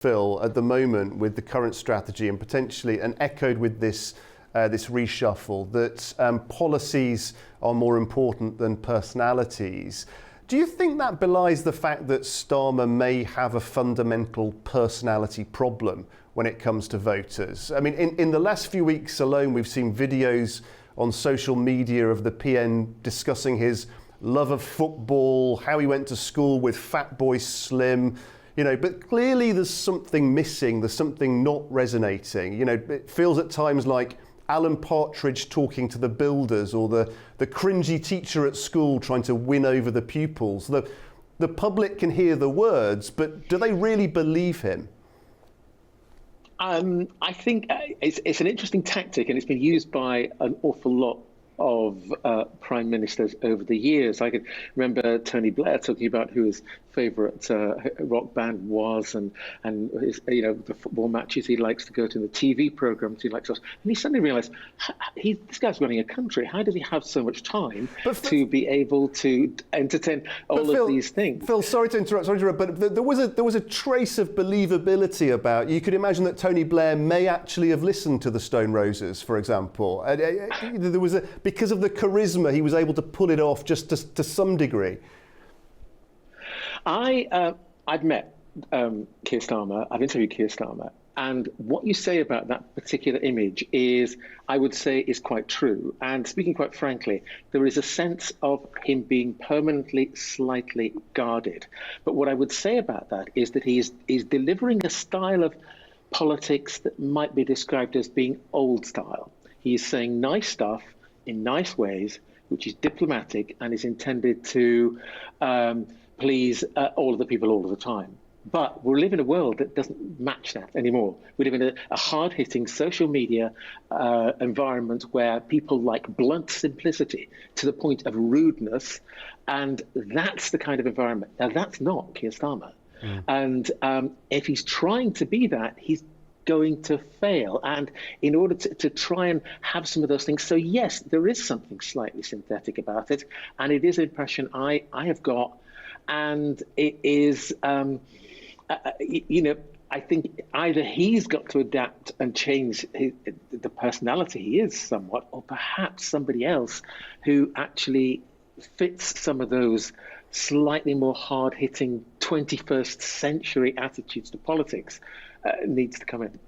Phil, at the moment with the current strategy and potentially, and echoed with this reshuffle, that policies are more important than personalities. Do you think that belies the fact that Starmer may have a fundamental personality problem when it comes to voters? I mean, in the last few weeks alone, we've seen videos on social media of the PN discussing his love of football, how he went to school with Fatboy Slim, but clearly there's something missing, there's something not resonating. It feels at times like Alan Partridge talking to the builders, or the cringy teacher at school trying to win over the pupils. The public can hear the words, but do they really believe him? I think it's an interesting tactic, and it's been used by an awful lot of prime ministers over the years. I can remember Tony Blair talking about who his favourite rock band was, and his, the football matches he likes to go to, and the TV programmes he likes to watch. And he suddenly realised, this guy's running a country. How does he have so much time to be able to entertain all of these things? Phil, sorry to interrupt, but there was a trace of believability about. You could imagine that Tony Blair may actually have listened to the Stone Roses, for example. There was because of the charisma, he was able to pull it off just to some degree. I've met Keir Starmer. I've interviewed Keir Starmer, and what you say about that particular image is, I would say, is quite true. And speaking quite frankly, there is a sense of him being permanently slightly guarded. But what I would say about that is that he's delivering a style of politics that might be described as being old style. He's saying nice stuff in nice ways, which is diplomatic and is intended to please all of the people all of the time. But we live in a world that doesn't match that anymore. We live in a hard-hitting social media environment where people like blunt simplicity to the point of rudeness, and that's the kind of environment. Now, that's not Keir Starmer. And if he's trying to be that, he's going to fail. And in order to try and have some of those things, so yes, there is something slightly synthetic about it, and it is an impression I have got, and it is, I think either he's got to adapt and change the personality he is somewhat, or perhaps somebody else who actually fits some of those slightly more hard-hitting 21st century attitudes to politics needs to come in.